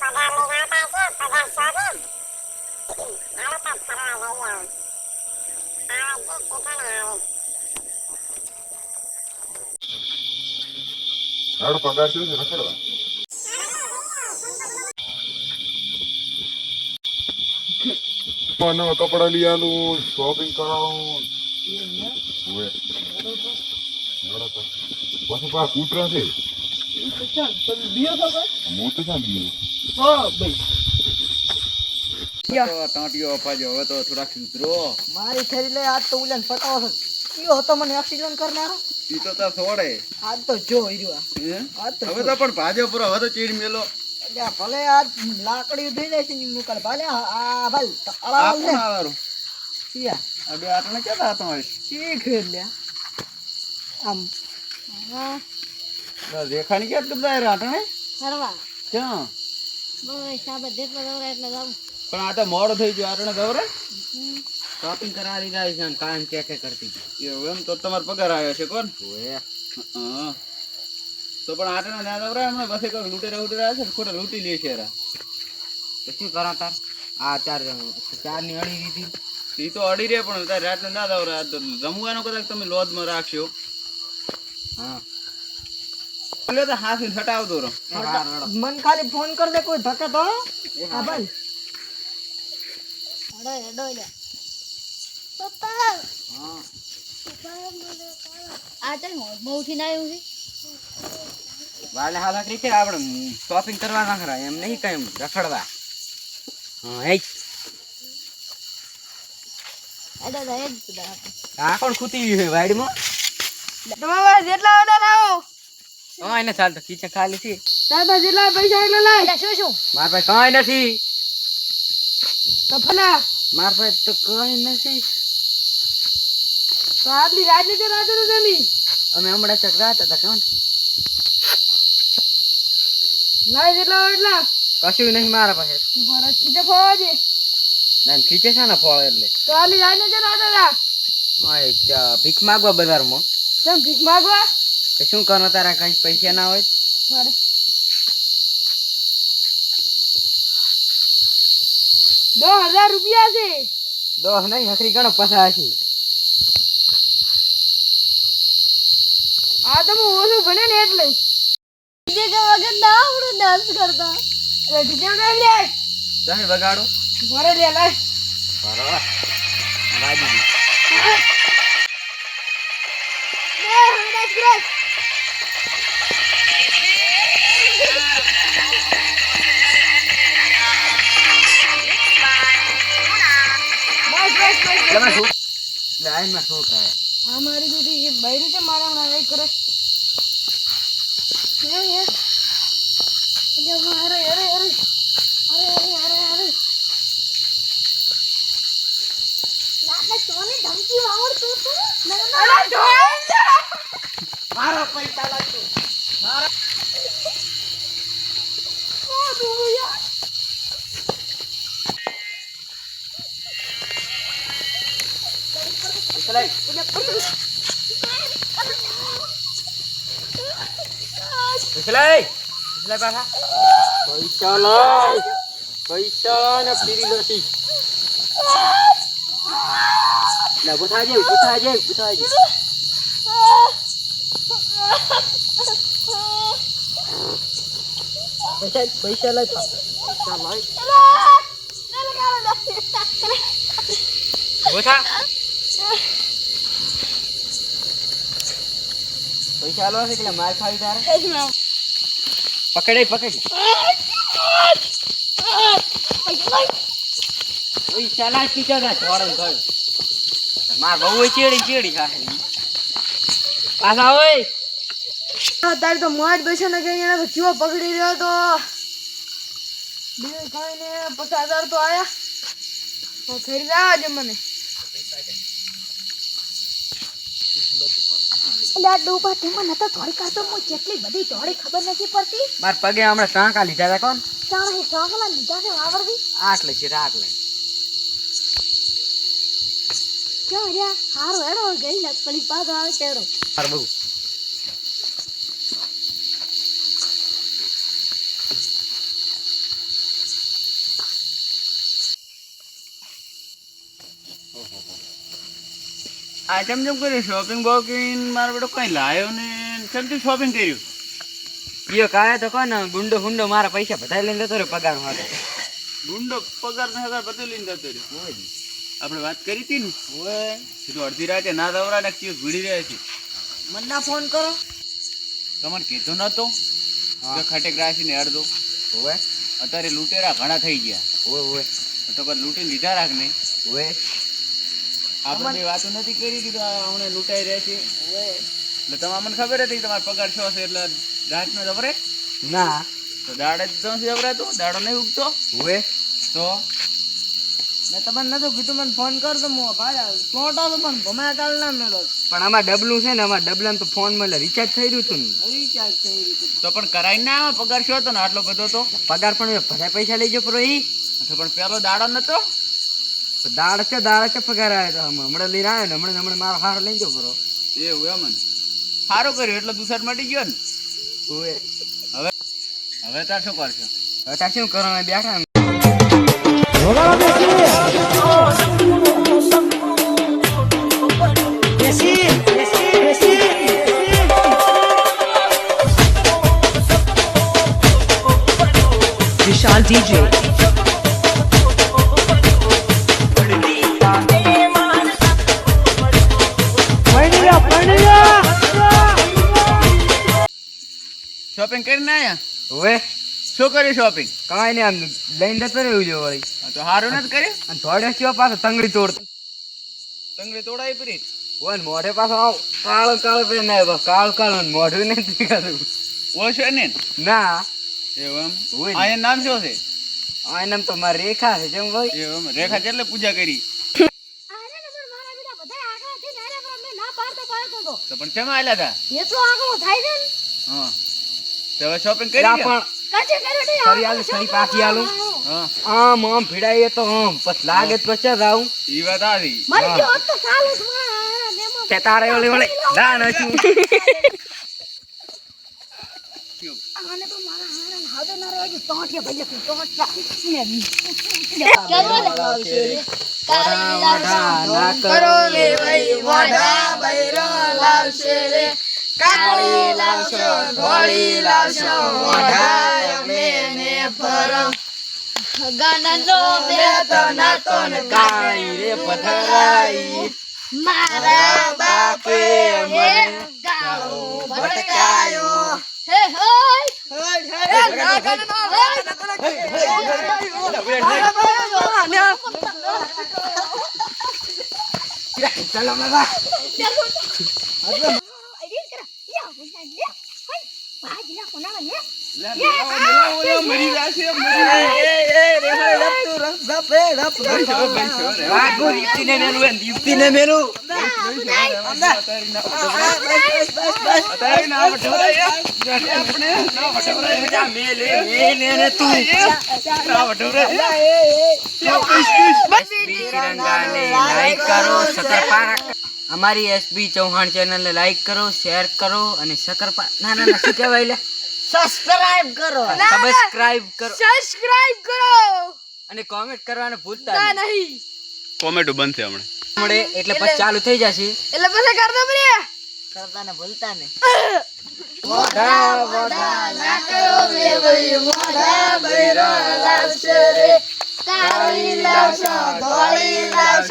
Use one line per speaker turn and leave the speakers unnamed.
હાડો પગાર શું છે રખડવા નવા કપડા લઈ આલું શોપિંગ કરાવું પછી પા કૂતરા છે હું તો ક્યાં ગયો ટાંટીઓ અપાજો હવે તો થોડાક સુધરો
મારી થેલી લે આજ તો ઉલન ફટાવો છે કયો હતો મને એક્સિડન્ટ કરનારો
ઈ તો તા છોડે
આજ તો જો હીરવા
આજ તો હવે તો પણ ભાજો પૂરો હવે તો ચીડ મેલો
અલ્યા ભલે આજ લાકડી થઈ જાય છે ની મુકલ ભલે આ ભલ
આ કોણ આવારો
સિયા
અબે આટણે કેતા હતો
શીખ લે આમ
ના રેખાની કે કરતા રે આટણે
ફરવા
ક્યાં
બસ આ બધે પદવરા એટલે જાવ
પણ આ તો મોડો થઈ ગયો આટણે દવરે
શોપિંગ કરાવી જાય છે કાન ચેક કરતી
એવું એમ તો તમારો પગાર આવ્યો છે કોણ
ઓએ
હા તો પણ આટણે ના દવરે હમણાં બસે કોક લૂટેરા આવે છે ખોટા લૂટી લે છે રા
તો શું કરા તાર આ ચાર ની અડી દીધી
ઈ તો અડી રે પણ તાર રાત ના દવરે આ તો રમવાનો કદાચ તમે લોજમાં રાખશો
હા
એટલે તો હાથી હટાવ દો
મન ખાલી ફોન કર દે કોઈ ધક્કા તો હા ભાઈ
અડો અડો લે પપ્પા
હા
આ તો મોં ઉઠીને આવ્યું છે
વાલે હાલા કરી છે આપણે શોપિંગ કરવા ના ખરા એમ નહીં કઈ રખડવા હા હે
અડો દે જ દા
આ કોણ ખૂતી છે વાડીમાં
તમારા જેટલા ઓર્ડર આવો
હા એને ચાલ તો કિચન ખાલી છે
તારા જેટલા પૈસા એટલા લાય
એટલે શું
માર પાસે કઈ નથી
તો ફલા
માર પાસે તો કઈ નથી
તો આટલી રાજનીતિ રાતે તો જમી
અમે હમણાં ચકરા હતા કોણ
લાય જેટલા એટલા
કશું નહીં મારા પાસે
બરસ કીધે ફોવાજે
ના એમ ખીચે છે ને ફળ એટલે
તો આટલી રાજનીતિ રાતે રા
ભીખ માગવા બજારમાં
તમે ભીખ માગવા
તો શું કરો તારા કઈ પૈસા ના હોય
મારે 2000 રૂપિયા છે
દોહ નહીં હકરી ગણો પછાશી
આ તો હું ઓછું ભણે ને એટલે
ડીજે કે વગર ના આવડે ડાન્સ કરતા
એટલે ડીજે વગાડ લે
તમે વગાડો
ઘરે લે લાય
બરાબર વાજી લાઈનમાં શું થાય
हमारी दीदी ये बैरी से मारा ना नहीं करे ये जब अरे अरे अरे अरे अरे अरे अरे
ના સોને ધમકી આવડતું તો
अरे ढोल मारो पैसा लागतो मारो ओ दुनिया
ચલાય ચલાય ચલાય પાછા પૈસા ને ફીરી લોસી લા બુથાજે પૈસા લઈ બુથા પૈસા આલો છે કે માર ખાવી તારે પકડે પૈસા લાય પીછા જા છોડન કર માર બહુ ચેડી હા પાછા ઓય
તારે તો મોજ બેસે ને કે એને તો ચીવો પકડી રહ્યો તો બે ખાઈને 50,000 તો આયા તો ફેરી જાજે મને
લા ડોબા તે મને તો થોડી કાતો મો કેટલી બધી થોડી ખબર નથી પડતી
માર પગે હમણાં ટાંકા લીધા હતા કોણ
ચાણ હે ચાંગલા લીધા છે વાવરવી
આટલે છે આટલે
ક્યાં રહ્યા હારો હેડો ગઈ ને પડી પાછો આવે તેરો
માર બહુ
આ ચમ કર્યું શોપિંગ બોપિંગ મારો બેટો કઈ લાયો ને ચમથી શોપિંગ કર્યું
ઈયો કાય તો કોને ગુંડો હુંડો મારા પૈસા બધા લઈને જતો રહ્યો પગાર માં
ગુંડો પગાર ને હગાર બધું લઈને જતો રહ્યો આપણે વાત કરી હતી ને
ઓય
કીધું અડધી રાતે ના દવરા ને ચીજ ભીડી રહ્યા છે
મને ફોન કરો.
તમને કીધું નતો કે ખટેક રાશીને અડધો
ઓય
અત્યારે લૂંટેરા ઘણા થઈ ગયા
ઓય ઓય
તો પછી લૂંટી લીધા રાખ ને
ઓય
આપણે બે વાતો નથી કરી કીધું હમણાં લૂંટાઈ રહ્યા છે એટલે તમને ખબર હતી કે તમારો પગાર છો છે એટલે રાતનો જબરે
ના
તો દાડે જ જબરાતો દાડો નહીં ઉગતો
ઓય
તો
મેં તમને નતું કીધું, મને ફોન કરતો હું ભાઈ છોટો તો પણ ભમાયા કાલ ના મેલો
પણ આમાં ડબલું છે ને આમાં ડબલામાં તો ફોન માં રિચાર્જ થઈ રહ્યું હતું ને
રિચાર્જ થઈ રહ્યું.
તો પણ કરાઈ ના આવે પગાર છો હતો ને આટલો બધો તો
પગાર પણ બધા પૈસા લઈ જાઓ પ્રો ઈ
તો પણ પેલો દાડો નતો
દાળ છે પગાર આવ્યો તો હમણાં લઈને આવ્યો ને હમણાં મારો હાર લઈ જાઓ પ્રો
એવું એમ ને સારું કર્યું એટલે દુસર મટી ગયો ને
ઓય
હવે તાર શું કરશો
હવે તાર શું કરવાના બેઠા ને.
Vishal DJ.
શોપિંગ કરીને આયા
ઓય
શું કર્યું શોપિંગ
કાંઈ નહીં આમ લઈને જતો રહ્યું જો વળી
તો સારું નથી કર્યું
અને થોડે સિવાય પાછો તંગડી તોડ
તંગડી તોડાઈ પરી
ઓય ને મોઢે પાછો આવ કાળો કાળો પહેરીને આવ્યો કાળો ને મોઢું નથી દેખાતું
ઓળશો ને
ના
એવું એમ
હોય ને.
આયા નામ શું છે
આ નામ તો મારી રેખા છે જેમ ભાઈ
એવું એમ રેખા કેટલે પૂજા કરી
આરે નંબર મારા બેટા બધા આગળ થી નારે પર મેં ના પાડતો તો
તો પણ કેમ આયલા હતા
એટલો આગળ થાય છે ને
હા તો હવે શોપિંગ કરી
લા
લ્યો.
પણ
કચે કર્યો તે
ફરી આલું ફરી પાછી આલું
હા
આમ આમ ભીડાઈએ તો આમ પછી લાગે તો પછી જાઉં
ઈ વાત આવી
મરી ગયો હોત તો સાલું જ માં મેમો
તે તારે ઓલે ના નથી
આને તો મારા હારા હાદે ના રહેજો ટોટિયા ભલે ટોટિયા
કરો રે ભાઈ મોઢા બૈરો લાવશે રે કાળી લાવશો ધોળી લાવશો મોઢા અમે ને ફરો
ગણનો
બેતો નાતો ને
કાળી રે પથરાઈ
મારા
બાપે
મને
ગાળો ભટકાયો
હે હોય
ચાલો બાબા
મરી જશે
યુક્તિને મેલું યુક્તિને મેલું અમારી એસબી ચૌહાણ ચેનલ ને લાઈક કરો શેર કરો અને શકરપા ના ના શું કહેવાય લે
સબસ્ક્રાઇબ કરો
સબસ્ક્રાઇબ કરો
સબસ્ક્રાઇબ કરો
અને કોમેન્ટ કરવાનું ભૂલતા નહીં
કોમેન્ટો બનશે હમણાં
મળે એટલે પછી ચાલુ થઈ જશે
એટલે પછી કરતો પ્રિય
કરતા ને ભૂલતા ને
મોઢા ના કરો રે ભાઈ મોઢા બૈરો લાવશે રે કાળી લાવશો ધોળી લાવશો